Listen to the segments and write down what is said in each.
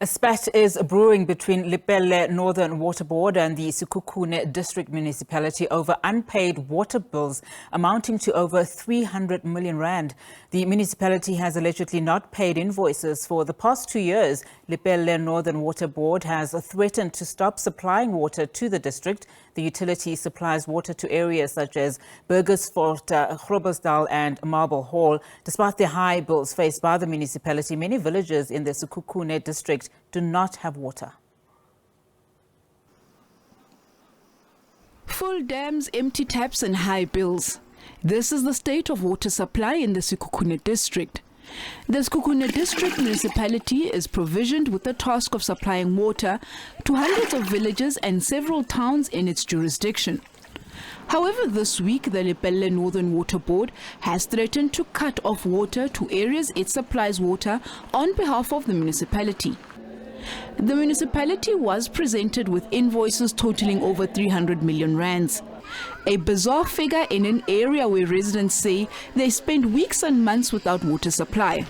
A spat is brewing between Lepelle Northern Water Board and the Sekhukhune District Municipality over unpaid water bills amounting to over 300 million rand. The municipality has allegedly not paid invoices for the past 2 years. Lepelle Northern Water Board has threatened to stop supplying water to the district. The utility supplies water to areas such as Burgersfort, Groblersdal and Marble Hall. Despite the high bills faced by the municipality, many villages in the Sekhukhune district do not have water. Full dams, empty taps and high bills. This is the state of water supply in the Sekhukhune district. The Sekhukhune District Municipality is provisioned with the task of supplying water to hundreds of villages and several towns in its jurisdiction. However, this week, the Lepelle Northern Water Board has threatened to cut off water to areas it supplies water on behalf of the municipality. The municipality was presented with invoices totaling over 300 million rands. A bizarre figure in an area where residents say they spend weeks and months without water supply.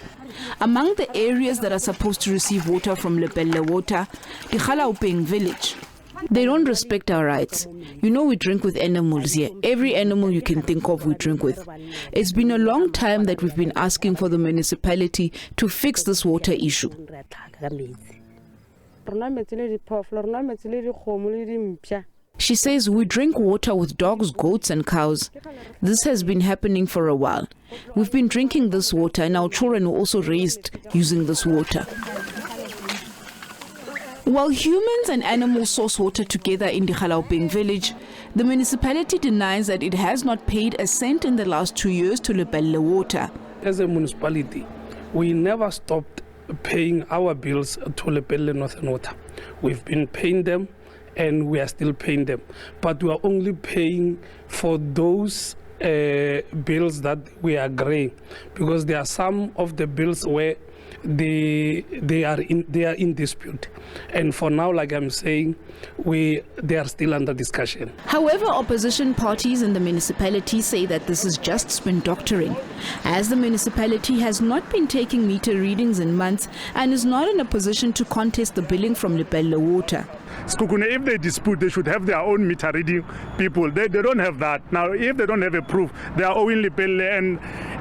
Among the areas that are supposed to receive water from Lepelle Water, the Kgalaupeng village. They don't respect our rights. You know, we drink with animals here. Every animal you can think of, we drink with. It's been a long time that we've been asking for the municipality to fix this water issue. She says we drink water with dogs, goats and cows. This has been happening for a while. We've been drinking this water and our children were also raised using this water. While humans and animals source water together in the Kgalaupeng village, the municipality denies that it has not paid a cent in the last 2 years to Lepelle Water. As a municipality, we never stopped paying our bills to Lepelle Northern Water. We've been paying them and we are still paying them. But we are only paying for those bills that we agree, because there are some of the bills where they are in dispute, and for now, like I'm saying, they are still under discussion. However, opposition parties in the municipality say that this is just spin doctoring, as the municipality has not been taking meter readings in months and is not in a position to contest the billing from Lepelle Water. Sekhukhune, if they dispute, they should have their own meter reading people. They don't have that. Now, if they don't have a proof, they are owing Lepelle, and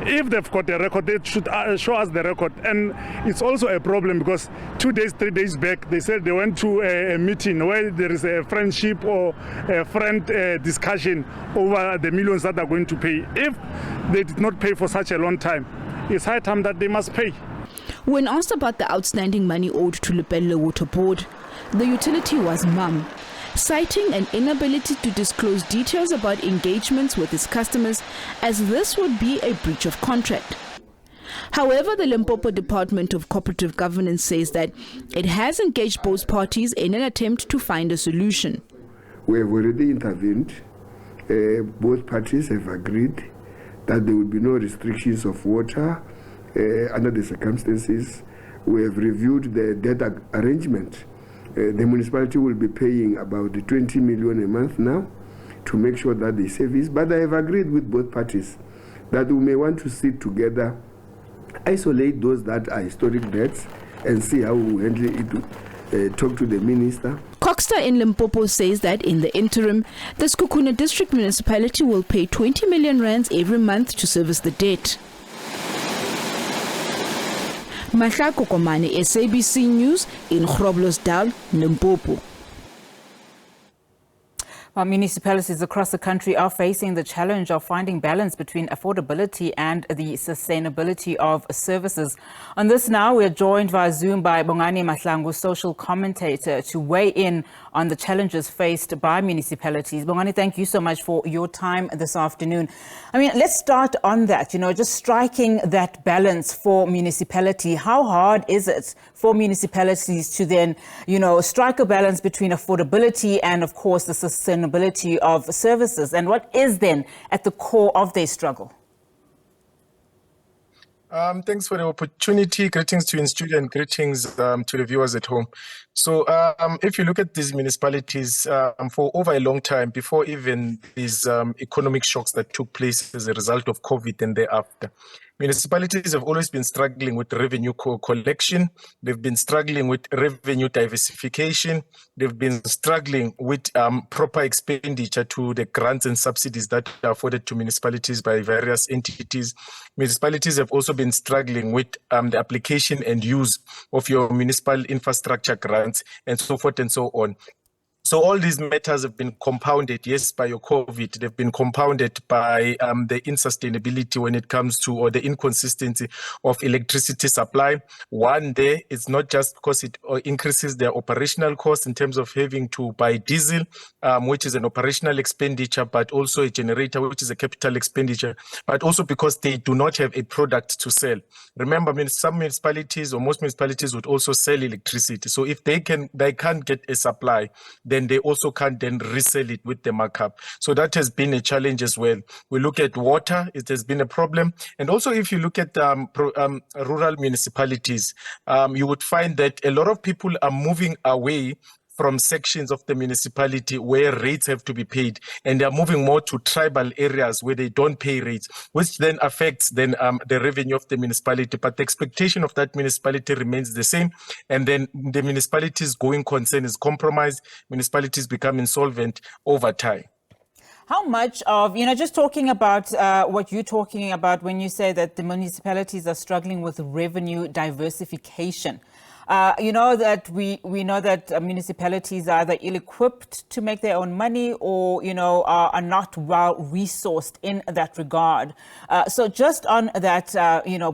if they've got a record, they should show us the record. And it's also a problem because 3 days back, they said they went to a meeting where there is a friendship or a friend discussion over the millions that they're going to pay. If they did not pay for such a long time, it's high time that they must pay. When asked about the outstanding money owed to Lepelle Water Board, the utility was mum, citing an inability to disclose details about engagements with its customers, as this would be a breach of contract. However, the Limpopo Department of Cooperative Governance says that it has engaged both parties in an attempt to find a solution. We have already intervened. Both parties have agreed that there will be no restrictions of water under the circumstances. We have reviewed the debt arrangement. The municipality will be paying about 20 million a month now to make sure that they service. But I have agreed with both parties that we may want to sit together, isolate those that are historic debts, and see how we handle it, talk to the minister. Coxter in Limpopo says that in the interim, the Sekhukhune District Municipality will pay 20 million rands every month to service the debt. Mahlako Komane, SABC News in Groblersdal, Limpopo. While municipalities across the country are facing the challenge of finding balance between affordability and the sustainability of services. On this now, we are joined via Zoom by Bongani Mahlangu, social commentator, to weigh in on the challenges faced by municipalities. Bongani, thank you so much for your time this afternoon. I mean, let's start on that, just striking that balance for municipality. How hard is it for municipalities to then, strike a balance between affordability and, of course, the sustainability of services, and what is then at the core of their struggle? Thanks for the opportunity. Greetings to you in studio and greetings to the viewers at home. So if you look at these municipalities for over a long time, before even these economic shocks that took place as a result of COVID and thereafter, Municipalities have always been struggling with revenue collection. They've been struggling with revenue diversification. They've been struggling with proper expenditure to the grants and subsidies that are afforded to municipalities by various entities. Municipalities have also been struggling with the application and use of your municipal infrastructure grants and so forth and so on. So all these matters have been compounded, yes, by your COVID. They've been compounded by the insustainability when it comes to, or the inconsistency of electricity supply. One, there, it's not just because it increases their operational costs in terms of having to buy diesel, which is an operational expenditure, but also a generator, which is a capital expenditure, but also because they do not have a product to sell. Remember, some municipalities or most municipalities would also sell electricity. So if they can't get a supply, then they also can't then resell it with the markup. So that has been a challenge as well. We look at water, it has been a problem. And also if you look at rural municipalities, you would find that a lot of people are moving away from sections of the municipality where rates have to be paid, and they are moving more to tribal areas where they don't pay rates, which then affects the revenue of the municipality. But the expectation of that municipality remains the same, and then the municipality's going concern is compromised. Municipalities become insolvent over time. How much of, just talking about what you're talking about when you say that the municipalities are struggling with revenue diversification, we know that municipalities are either ill-equipped to make their own money or, are not well-resourced in that regard. So just on that,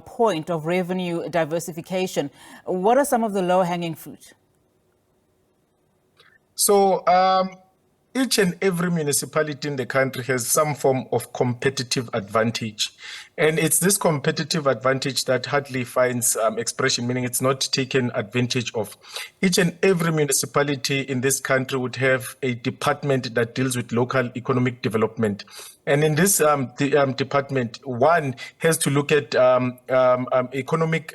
point of revenue diversification, what are some of the low-hanging fruit? So each and every municipality in the country has some form of competitive advantage. And it's this competitive advantage that hardly finds expression, meaning it's not taken advantage of. Each and every municipality in this country would have a department that deals with local economic development. And in this department, one has to look at economic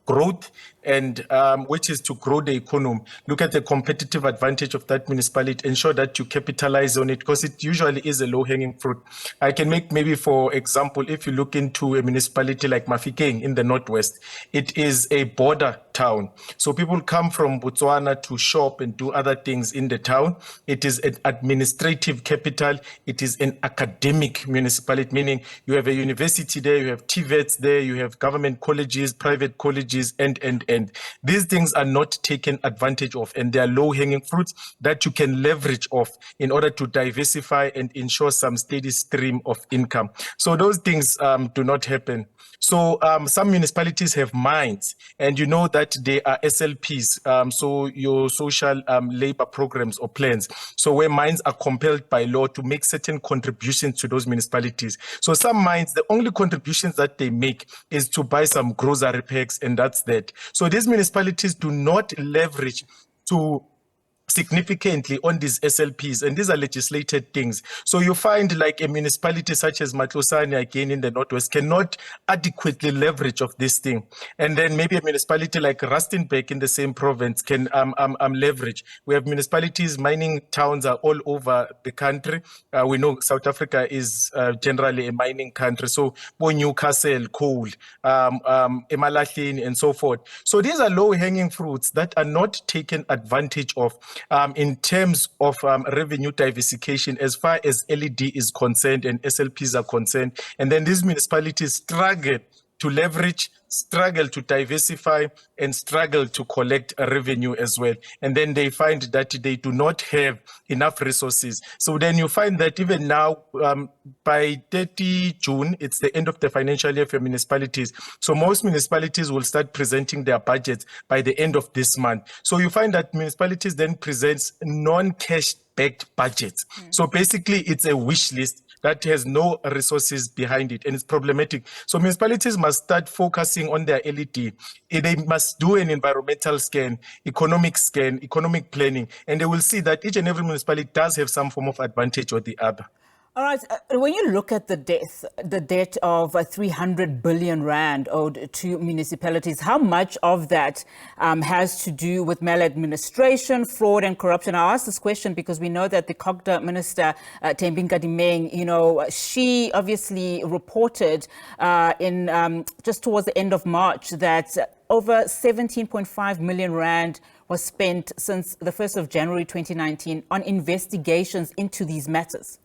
growth, and which is to grow the economy. Look at the competitive advantage of that municipality, ensure that you capitalize on it, because it usually is a low-hanging fruit. I can make maybe, for example, if you look into a municipality like Mafikeng in the Northwest, it is a border town. So people come from Botswana to shop and do other things in the town. It is an administrative capital. It is an academic municipality, meaning you have a university there, you have TVETs there, you have government colleges, private colleges, and these things are not taken advantage of, and they are low-hanging fruits that you can leverage off in order to diversify and ensure some steady stream of income. So those things do not happen. So some municipalities have mines, and you know that they are SLPs, so your social labor programs or plans. So where mines are compelled by law to make certain contributions to those municipalities. So some mines, the only contributions that they make is to buy some grocery packs, and that's that. So these municipalities do not leverage to significantly on these SLPs, and these are legislated things. So you find like a municipality such as Matlosane, again in the Northwest, cannot adequately leverage of this thing. And then maybe a municipality like Rustenburg in the same province can leverage. We have municipalities, mining towns are all over the country. We know South Africa is generally a mining country. So Newcastle, coal, Emalahleni, and so forth. So these are low-hanging fruits that are not taken advantage of in terms of revenue diversification as far as LED is concerned and SLPs are concerned. And then these municipalities struggle to leverage, struggle to diversify, and struggle to collect revenue as well. And then they find that they do not have enough resources. So then you find that even now, by 30 June, it's the end of the financial year for municipalities. So most municipalities will start presenting their budgets by the end of this month. So you find that municipalities then present non-cash backed budgets. So basically, it's a wish list that has no resources behind it, and it's problematic. So municipalities must start focusing on their LED. They must do an environmental scan, economic planning, and they will see that each and every municipality does have some form of advantage or the other. All right. When you look at the debt of 300 billion rand owed to municipalities, how much of that has to do with maladministration, fraud and corruption? I ask this question because we know that the COGTA minister, Thembinka Dimeng, she obviously reported in just towards the end of March that over 17.5 million rand was spent since the 1st of January 2019 on investigations into these matters.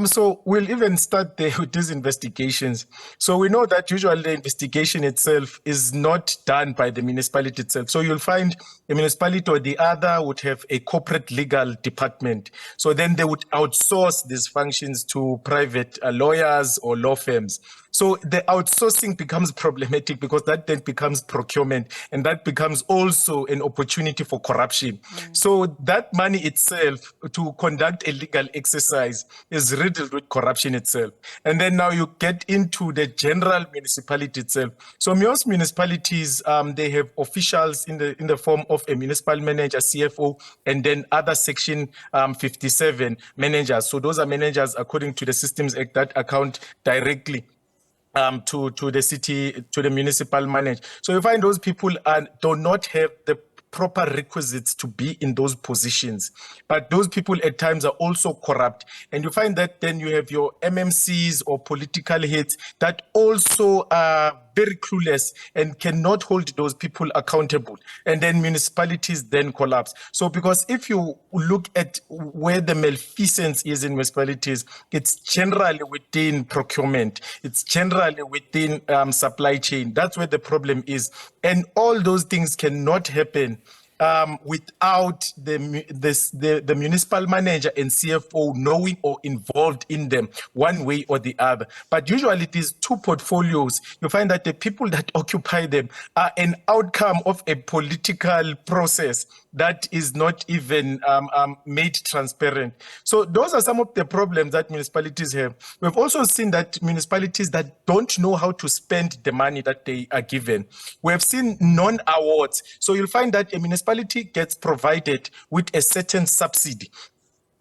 So we'll even start there with these investigations. So we know that usually the investigation itself is not done by the municipality itself. So you'll find a municipality or the other would have a corporate legal department. So then they would outsource these functions to private lawyers or law firms. So the outsourcing becomes problematic because that then becomes procurement, and that becomes also an opportunity for corruption. So that money itself to conduct a legal exercise is riddled with corruption itself. And then now you get into the general municipality itself. So most municipalities, they have officials in the form of a municipal manager, CFO, and then other section 57 managers. So those are managers according to the Systems Act that account directly to the city, to the municipal manager. So you find those people do not have the proper requisites to be in those positions. But those people at times are also corrupt. And you find that then you have your MMCs or political heads that also are very clueless and cannot hold those people accountable. And then municipalities then collapse. So because if you look at where the malfeasance is in municipalities, it's generally within procurement. It's generally within supply chain. That's where the problem is. And all those things cannot happen without the municipal manager and CFO knowing or involved in them one way or the other. But usually these two portfolios, you find that the people that occupy them are an outcome of a political process that is not even made transparent. So those are some of the problems that municipalities have. We've also seen that municipalities that don't know how to spend the money that they are given. We have seen non-awards. So you'll find that a municipality gets provided with a certain subsidy.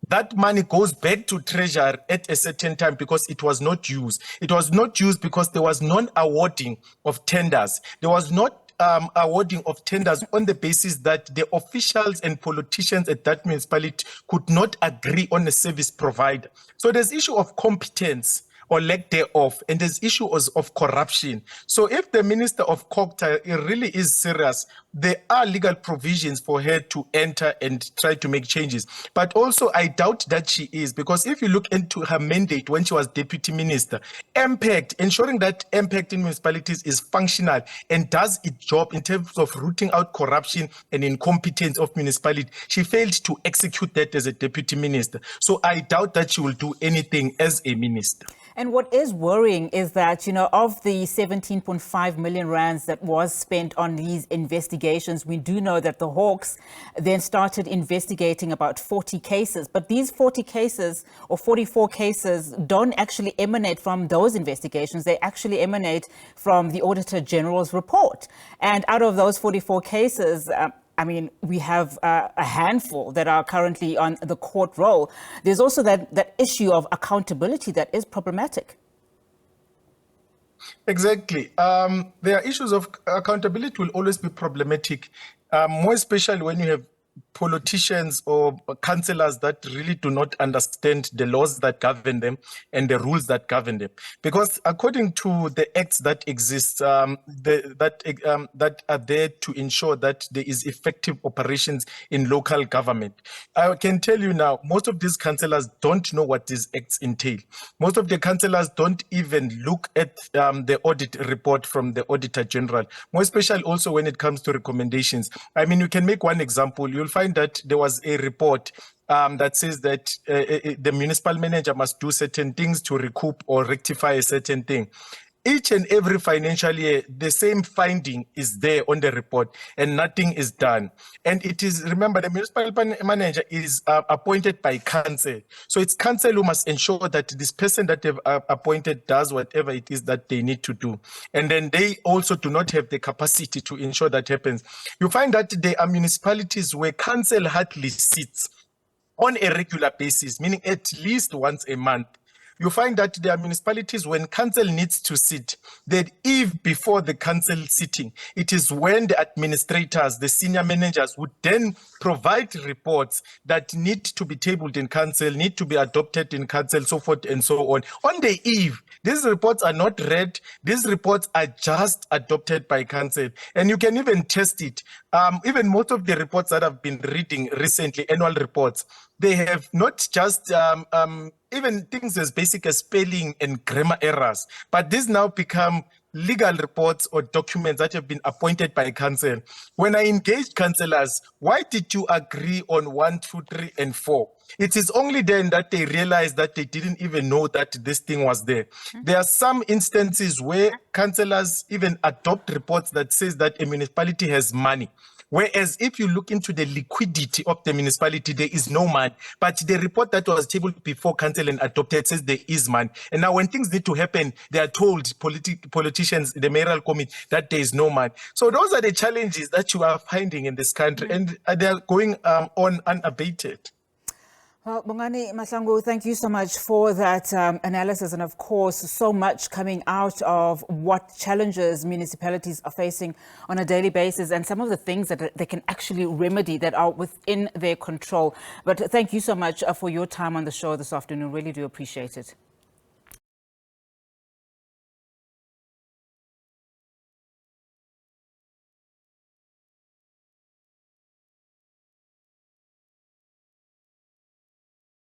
That money goes back to treasury at a certain time because it was not used. It was not used because there was non-awarding of tenders. There was not awarding of tenders on the basis that the officials and politicians at that municipality could not agree on a service provider. So there's issue of competence or lack thereof, and there's issues of corruption. So if the Minister of COGTA really is serious, there are legal provisions for her to enter and try to make changes. But also, I doubt that she is, because if you look into her mandate when she was Deputy Minister, ensuring that impact in municipalities is functional and does its job in terms of rooting out corruption and incompetence of municipality, she failed to execute that as a Deputy Minister. So I doubt that she will do anything as a minister. And what is worrying is that, of the 17.5 million rands that was spent on these investigations, we do know that the Hawks then started investigating about 40 cases. But these 40 cases or 44 cases don't actually emanate from those investigations. They actually emanate from the Auditor General's report. And out of those 44 cases, we have a handful that are currently on the court roll. There's also that issue of accountability that is problematic. Exactly. There are issues of accountability will always be problematic, more especially when you have politicians or councillors that really do not understand the laws that govern them and the rules that govern them. Because according to the acts that exist, that are there to ensure that there is effective operations in local government, I can tell you now, most of these councillors don't know what these acts entail. Most of the councillors don't even look at the audit report from the Auditor General, more especially also when it comes to recommendations. You can make one example. You'll find that there was a report that says that the municipal manager must do certain things to recoup or rectify a certain thing. Each and every financial year, the same finding is there on the report and nothing is done. And it is, remember, the municipal manager is appointed by council. So it's council who must ensure that this person that they've appointed does whatever it is that they need to do. And then they also do not have the capacity to ensure that happens. You find that there are municipalities where council hardly sits. on a regular basis, meaning at least once a month, you find that there are municipalities when council needs to sit, the eve before the council sitting, it is when the administrators, the senior managers would then provide reports that need to be tabled in council, need to be adopted in council, so forth and so on. On the eve, these reports are not read. These reports are just adopted by council. And you can even test it. Even most of the reports that I've been reading recently, annual reports, they have not just even things as basic as spelling and grammar errors, but these now become legal reports or documents that have been appointed by council. When I engaged councillors, why did you agree on 1, 2, 3, and 4? It is only then that they realized that they didn't even know that this thing was there. There are some instances where councillors even adopt reports that says that a municipality has money. Whereas if you look into the liquidity of the municipality, there is no money. But the report that was tabled before council and adopted says there is money. And now when things need to happen, they are told politicians, the mayoral committee, that there is no money. So those are the challenges that you are finding in this country, and they are going on unabated. Well, Bongani Mahlangu, thank you so much for that analysis, and of course, so much coming out of what challenges municipalities are facing on a daily basis and some of the things that they can actually remedy that are within their control. But thank you so much for your time on the show this afternoon. Really do appreciate it.